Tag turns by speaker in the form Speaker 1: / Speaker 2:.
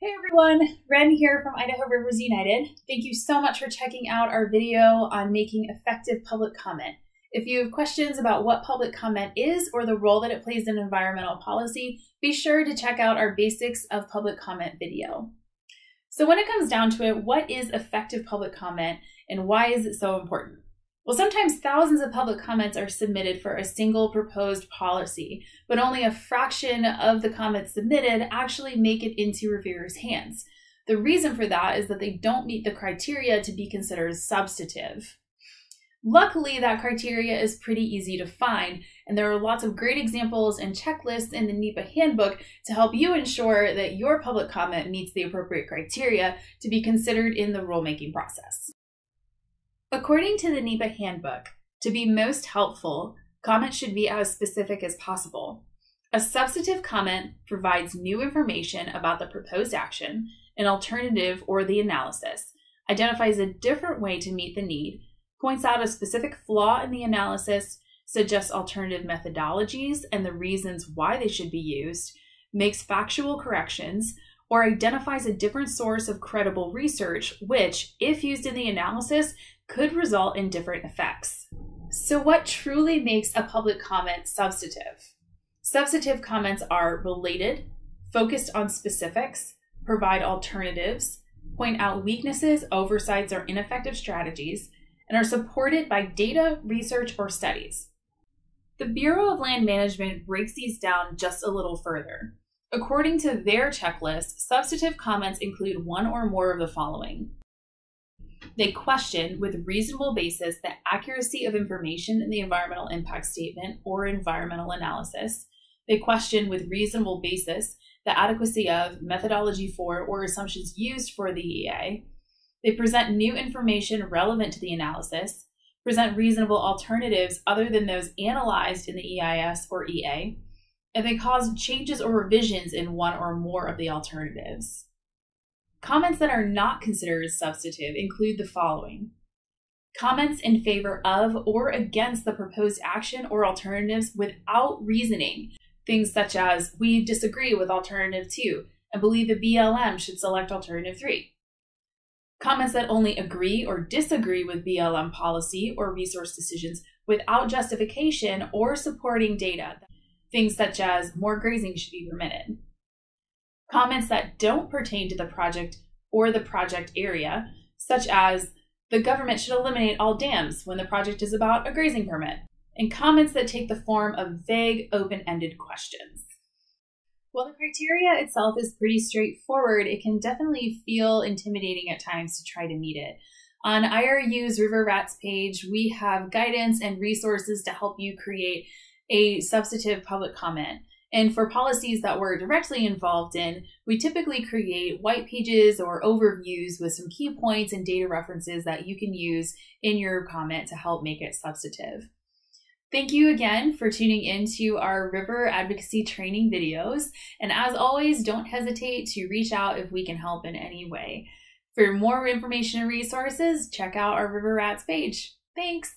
Speaker 1: Hey everyone, Ren here from Idaho Rivers United. Thank you so much for checking out our video on making effective public comment. If you have questions about what public comment is or the role that it plays in environmental policy, be sure to check out our Basics of Public Comment video. So when it comes down to it, what is effective public comment and why is it so important? Well, sometimes thousands of public comments are submitted for a single proposed policy, but only a fraction of the comments submitted actually make it into reviewers' hands. The reason for that is that they don't meet the criteria to be considered substantive. Luckily, that criteria is pretty easy to find, and there are lots of great examples and checklists in the NEPA handbook to help you ensure that your public comment meets the appropriate criteria to be considered in the rulemaking process. According to the NEPA handbook, to be most helpful, comments should be as specific as possible. A substantive comment provides new information about the proposed action, an alternative, or the analysis, identifies a different way to meet the need, points out a specific flaw in the analysis, suggests alternative methodologies and the reasons why they should be used, makes factual corrections, or identifies a different source of credible research, which, if used in the analysis, could result in different effects. So what truly makes a public comment substantive? Substantive comments are related, focused on specifics, provide alternatives, point out weaknesses, oversights, or ineffective strategies, and are supported by data, research, or studies. The Bureau of Land Management breaks these down just a little further. According to their checklist, substantive comments include one or more of the following. They question, with reasonable basis, the accuracy of information in the environmental impact statement or environmental analysis. They question, with reasonable basis, the adequacy of methodology for or assumptions used for the EA. They present new information relevant to the analysis, present reasonable alternatives other than those analyzed in the EIS or EA, and they cause changes or revisions in one or more of the alternatives. Comments that are not considered substantive include the following. Comments in favor of or against the proposed action or alternatives without reasoning. Things such as, we disagree with alternative 2 and believe the BLM should select alternative 3. Comments that only agree or disagree with BLM policy or resource decisions without justification or supporting data. Things such as, more grazing should be permitted. Comments that don't pertain to the project or the project area, such as, the government should eliminate all dams when the project is about a grazing permit, and comments that take the form of vague, open-ended questions. While the criteria itself is pretty straightforward, it can definitely feel intimidating at times to try to meet it. On IRU's RiverRAT's page, we have guidance and resources to help you create a substantive public comment. And for policies that we're directly involved in, we typically create white pages or overviews with some key points and data references that you can use in your comment to help make it substantive. Thank you again for tuning into our River Advocacy Training videos. And as always, don't hesitate to reach out if we can help in any way. For more information and resources, check out our RiverRAT's page. Thanks.